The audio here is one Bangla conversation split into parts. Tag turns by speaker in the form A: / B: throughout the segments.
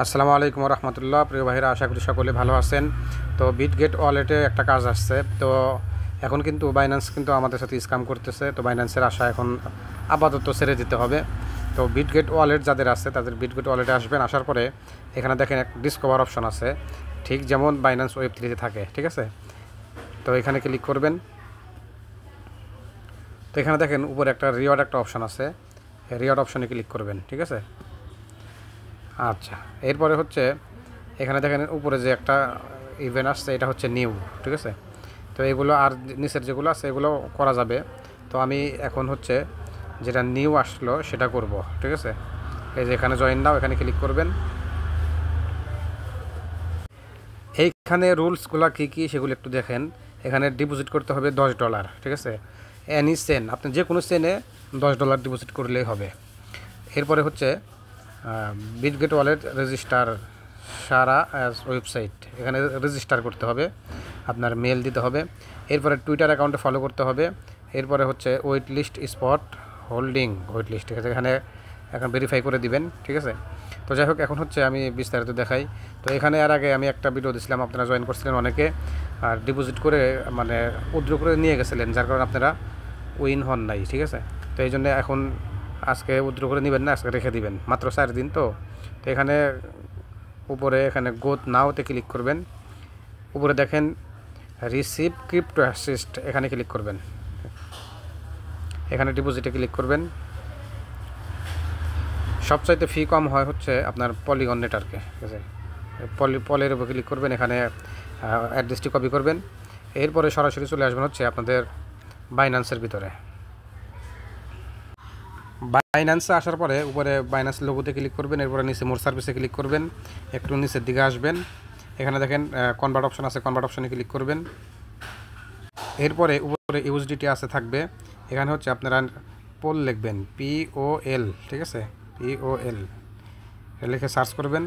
A: আসসালামু আলাইকুম রহমতুল্লাহ। প্রিয় ভাইরা, আশা করি সকলে ভালো আছেন। তো বিটগেট ওয়ালেটে একটা কাজ আসছে। তো এখন কিন্তু বাইন্যান্স কিন্তু আমাদের সাথে স্ক্যাম করতেছে। তো বাইন্যান্সের আশা এখন আপাতত ছেড়ে দিতে হবে। তো বিটগেট ওয়ালেট যাদের আছে তাদের বিটগেট ওয়ালেটে আসবেন। আসার পরে এখানে দেখেন এক ডিসকভার অপশন আছে, ঠিক যেমন বাইন্যান্স ওয়েব3-তে থাকে, ঠিক আছে। তো এখানে ক্লিক করবেন। তো এখানে দেখেন উপরে একটা রিওয়ার্ড একটা অপশন আছে, রিওয়ার্ড অপশনে ক্লিক করবেন, ঠিক আছে। আচ্ছা, এরপরে হচ্ছে এখানে দেখেন উপরে যে একটা ইভেন্ট আসছে, এটা হচ্ছে নিউ, ঠিক আছে। তো এগুলো আর নিচের যেগুলো আছে এগুলো করা যাবে। তো আমি এখন হচ্ছে যেটা নিউ আসলো সেটা করব, ঠিক আছে। এই যে এখানে জয়েন নাও, এখানে ক্লিক করবেন। এইখানে রুলসগুলো কী কী সেগুলো একটু দেখেন। এখানে ডিপোজিট করতে হবে $10, ঠিক আছে। এনি চেন, আপনি যে কোনো চেনে $10 ডিপোজিট করলেই হবে। এরপরে হচ্ছে বিটগেট ওয়ালেট রেজিস্টার সারা ওয়েবসাইট, এখানে রেজিস্টার করতে হবে, আপনার মেল দিতে হবে। এরপরে টুইটার অ্যাকাউন্টে ফলো করতে হবে। এরপরে হচ্ছে wait list spot holding wait list, ঠিক আছে, এখানে এখন ভেরিফাই করে দিবেন, ঠিক আছে। তো যাই হোক, এখন হচ্ছে আমি বিস্তারিত দেখাই। তো এখানে এর আগে আমি একটা ভিডিও দিয়েছিলাম, আপনারা জয়েন করছিলেন অনেকে, আর ডিপোজিট করে মানে উইথড্র করে নিয়ে গেছিলেন, যার কারণে আপনারা উইন হন নাই, ঠিক আছে। তো এই জন্য এখন আজকে উইথড্র করে নেবেন না, আজকে রেখে দিবেন, মাত্র 4 দিন। তো এখানে উপরে এখানে গোথ নাওতে ক্লিক করবেন। উপরে দেখেন রিসিভ ক্রিপ্টো অ্যাসিস্ট, এখানে ক্লিক করবেন। এখানে ডিপোজিটে ক্লিক করবেন। সবচাইতে ফি কম হয় হচ্ছে আপনার পলিগন নেটওয়ার্কে, ঠিক আছে। পলের উপর ক্লিক করবেন, এখানে অ্যাড্রেসটি কপি করবেন। এরপরে সরাসরি চলে আসবেন হচ্ছে আপনাদের বাইন্যান্সের ভিতরে। বাইন্যান্সে আসার পরে উপরে বাইন্যান্স লোগোতে ক্লিক করবেন। এরপরে নিচে মোর সার্ভিসে ক্লিক করবেন, একটু নিচের দিকে আসবেন। এখানে দেখেন কনভার্ট অপশন আছে, কনভার্ট অপশনে ক্লিক করবেন। এরপরে উপরে ইউএসডিটি আছে থাকবে, এখানে হচ্ছে আপনারা পোল লিখবেন POL, ঠিক আছে, POL লিখে সার্চ করবেন।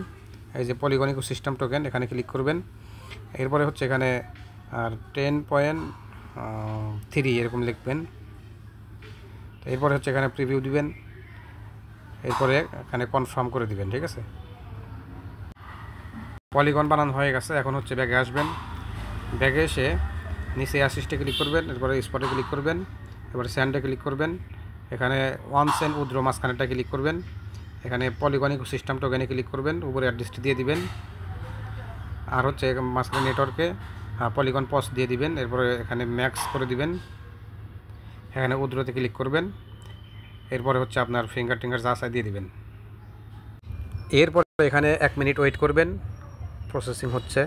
A: এই যে পলিগন ইকোসিস্টেম টোকেন, এখানে ক্লিক করবেন। এরপরে হচ্ছে এখানে 10.3 এরকম লিখবেন। এরপরে হচ্ছে এখানে প্রিভিউ দিবেন। এরপরে এখানে কনফার্ম করে দিবেন, ঠিক আছে। পলিগন বানানো হয়ে গেছে। এখন হচ্ছে ব্যাগে আসবেন। ব্যাগে এসে নিচে অ্যাসিস্টে ক্লিক করবেন, এরপরে স্পটে ক্লিক করবেন, এরপরে স্যান্ডে ক্লিক করবেন। এখানে ওয়ান সেন্ট উইথড্র মাঝখানেটা ক্লিক করবেন। এখানে পলিগন ইকোসিস্টেম টোকেনে ক্লিক করবেন, উপরে অ্যাড্রেসটি দিয়ে দিবেন। আর হচ্ছে মাঝখানে নেটওয়ার্কে পলিগন পস দিয়ে দিবেন। এরপরে এখানে ম্যাক্স করে দিবেন, এখানে উইথড্রতে ক্লিক করবেন। এরপরে হচ্ছে আপনার ফিঙ্গার টিঙ্গার যা চাই দিয়ে দিবেন। এরপরে এখানে 1 মিনিট ওয়েট করবেন, প্রসেসিং হচ্ছে।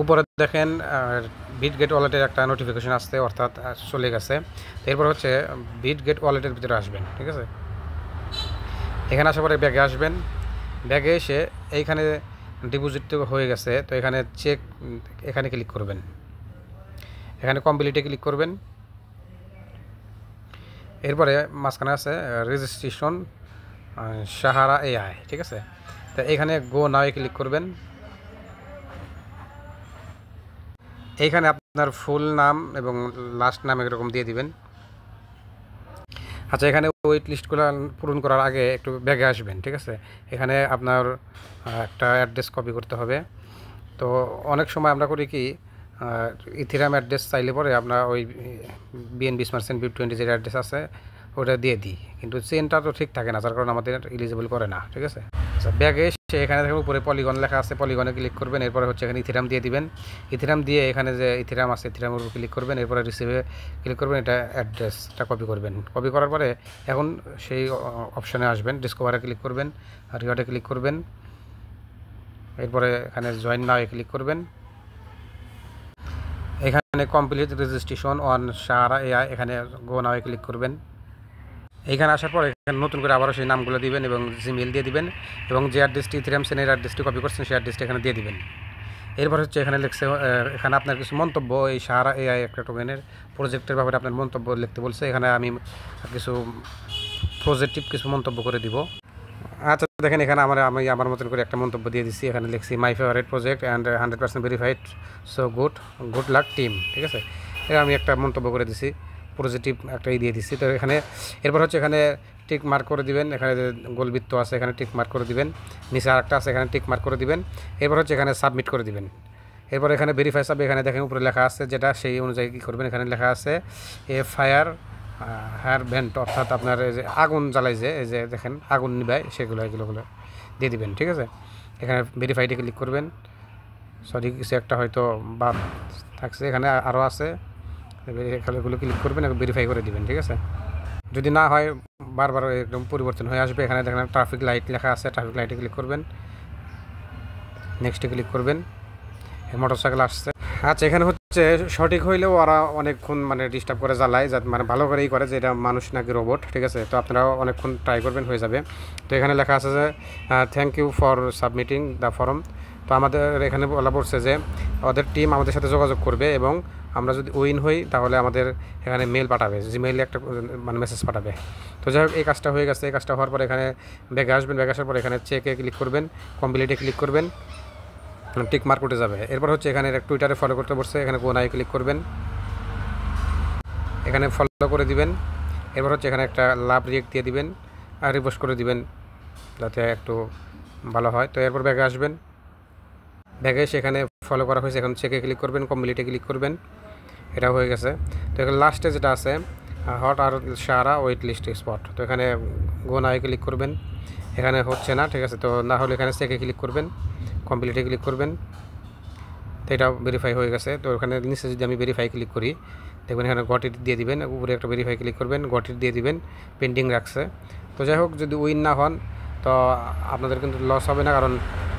A: উপরে দেখেন বিটগেট ওয়ালেটের একটা নোটিফিকেশন আসছে, অর্থাৎ চলে গেছে। এরপর হচ্ছে বিটগেট ওয়ালেটের ভিতরে আসবেন, ঠিক আছে। এখানে আসার পরে ব্যাগে আসবেন। ব্যাগে এসে এইখানে ডিপোজিট হয়ে গেছে, তো এখানে চেক, এখানে ক্লিক করবেন। এখানে কমপ্লিটে ক্লিক করবেন। এরপরে মাঝখানে আছে রেজিস্ট্রেশন সাহারা AI, ঠিক আছে। তো এখানে গো নাও ক্লিক করবেন। এইখানে আপনার ফুল নাম এবং লাস্ট নাম এরকম দিয়ে দিবেন। আচ্ছা, এখানে ওয়েট লিস্টগুলো পূরণ করার আগে একটু ব্যাগে আসবেন, ঠিক আছে। এখানে আপনার একটা অ্যাড্রেস কপি করতে হবে। তো অনেক সময় আমরা করি কি, ইথিরাম অ্যাড্রেস চাইলে পরে আমরা ওই BNB স্মার্ট চেইন BIP20 যে অ্যাড্রেস আছে ওটা দিয়ে দিই, কিন্তু চেনটা তো ঠিক থাকে না, যার কারণে আমাদের এলিজিবল করে না, ঠিক আছে। আচ্ছা, ব্যাগে এসে এখানে দেখুন উপরে পলিগন লেখা আছে, পলিগনে ক্লিক করবেন। এরপরে হচ্ছে এখানে ইথিরাম দিয়ে দিবেন। ইথিরাম দিয়ে এখানে যে ইথিরাম আছে ইথিরামের উপর ক্লিক করবেন। এরপরে রিসিভে ক্লিক করবেন, এটা অ্যাড্রেসটা কপি করবেন। কপি করার পরে এখন সেই অপশানে আসবেন, ডিসকভারে ক্লিক করবেন, রিওয়ার্ডে ক্লিক করবেন। এরপরে এখানে জয়েন নাও ক্লিক করবেন। এখানে complete registration on Sahara AI, এখানে গো নাও ক্লিক করবেন। এইখানে আসার পর এখানে নতুন করে আবারও সেই নামগুলো দিবেন এবং জিমেল দিয়ে দিবেন, এবং যে অ্যাড্রেসটি ইথিরাম চেনের অ্যাড্রেসটি কপি করছেন সেই অ্যাড্রেসটি এখানে দিয়ে দিবেন। এরপর হচ্ছে এখানে লিখছে, এখানে আপনার কিছু মন্তব্য, এই সাহারা AI একটা টোকেনের প্রজেক্টের ব্যাপারে আপনার মন্তব্য লিখতে বলছে। এখানে আমি কিছু পজিটিভ কিছু মন্তব্য করে দিব। আচ্ছা, দেখেন এখানে আমি আমার মতন করে একটা মন্তব্য দিয়ে দিচ্ছি। এখানে লিখছি my favourite project and 100% verified, so good luck team, ঠিক আছে। এটা আমি একটা মন্তব্য করে দিছি। পজিটিভ একটা দিয়ে দিচ্ছি। তো এখানে এরপর হচ্ছে এখানে টিক মার্ক করে দিবেন, এখানে যে গোলবৃত্ত আছে এখানে টিক মার্ক করে দিবেন, নিচে আরেকটা আছে এখানে টিক মার্ক করে দিবেন। এরপর হচ্ছে এখানে সাবমিট করে দিবেন। এরপর এখানে ভেরিফাই সাবমিট, এখানে দেখেন উপরে লেখা আছে যেটা সেই অনুযায়ী কী করবেন। এখানে লেখা আছে ফায়ার ভেন্ট, অর্থাৎ আপনার এই যে আগুন জ্বালাই যে এই যে দেখেন আগুন নিবায় এগুলো দিয়ে দিবেন। ঠিক আছে, এখানে ভেরিফাইতে ক্লিক করবেন। সরি কিছু একটা হয়তো বাদ থাকছে, এখানে আরও আছে, এগুলো ক্লিক করবেন এবং ভেরিফাই করে দিবেন। ঠিক আছে, যদি না হয় বারবার একদম পরিবর্তন হয়ে আসবে। এখানে দেখেন ট্রাফিক লাইট লেখা আছে, ট্রাফিক লাইটে ক্লিক করবেন, নেক্সটে ক্লিক করবেন। মোটরসাইকেল আসছে। আচ্ছা, এখানে হচ্ছে সঠিক হইলেও ওরা অনেকক্ষণ মানে ডিস্টার্ব করে জ্বালায়, যা মানে ভালো করেই করে যে এটা মানুষ নাকি রোবট। ঠিক আছে, তো আপনারাও অনেকক্ষণ ট্রাই করবেন, হয়ে যাবে। তো এখানে লেখা আছে যে thank you for submitting the form. তো আমাদের এখানে বলা পড়ছে যে ওদের টিম আমাদের সাথে যোগাযোগ করবে এবং আমরা যদি উইন হই তাহলে আমাদের এখানে মেল পাঠাবে, জিমেইলে একটা মানে মেসেজ পাঠাবে। তো যাই হোক, এই কাজটা হয়ে গেছে। এই কাজটা হওয়ার পরে এখানে ব্যাগে আসবেন, ব্যাগে আসার পরে এখানে চেকে ক্লিক করবেন, কমপ্লিটে ক্লিক করবেন, টিক মার্ক উঠে যাবে। এরপর হচ্ছে এখানে টুইটারে ফলো করতে বলছে, এখানে গো নাই ক্লিক করবেন, এখানে ফলো করে দিবেন। এরপর হচ্ছে এখানে একটা লাভ রিয়েক্ট দিয়ে দিবেন আর রিপোস্ট করে দিবেন যাতে একটু ভালো হয়। তো এরপর ব্যাগে আসবেন, ব্যাগে সেখানে ফলো করা হয়েছে, এখন চেকে ক্লিক করবেন, কমপ্লিটে ক্লিক করবেন, এটা হয়ে গেছে। তো এখানে লাস্টে যেটা আছে হট আর সারা ওয়েট লিস্ট স্পট, তো এখানে গো নাই ক্লিক করবেন, এখানে হচ্ছে না। ঠিক আছে, তো না হলে এখানে চেকে ক্লিক করবেন, কমপ্লিটে ক্লিক করবেন, তো এটা ভেরিফাই হয়ে গেছে। তো ওখানে নিচে যদি আমি ভেরিফাই ক্লিক করি দেখবেন এখানে গটিট দিয়ে দিবেন, উপরে একটা ভেরিফাই ক্লিক করবেন, গটিট দিয়ে দিবেন, পেন্ডিং রাখছে। তো যাই হোক, যদি উইন না হন তো আপনাদের কিন্তু লস হবে না, কারণ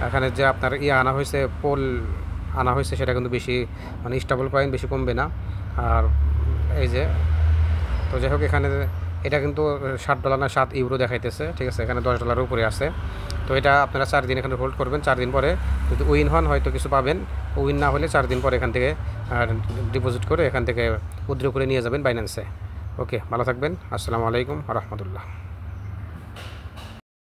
A: এখানে যে আপনার আনা হয়েছে, পোল আনা হয়েছে, সেটা কিন্তু বেশি মানে স্টেবল কয়েন বেশি কমবে না। আর এই যে, তো যাই হোক, এখানে এটা কিন্তু $7 না €7 দেখাইতেছে। ঠিক আছে, এখানে $10 উপরে আছে। তো এটা আপনারা 4 দিন এখানে হোল্ড করবেন। 4 দিন পরে যদি উইন হন হয়তো কিছু পাবেন, উইন না হলে 4 দিন পরে এখান থেকে ডিপোজিট করে এখান থেকে উইথড্র করে নিয়ে যাবেন বাইন্যান্সে। ওকে, ভালো থাকবেন। আসসালামু আলাইকুম ওয়া রাহমাতুল্লাহ।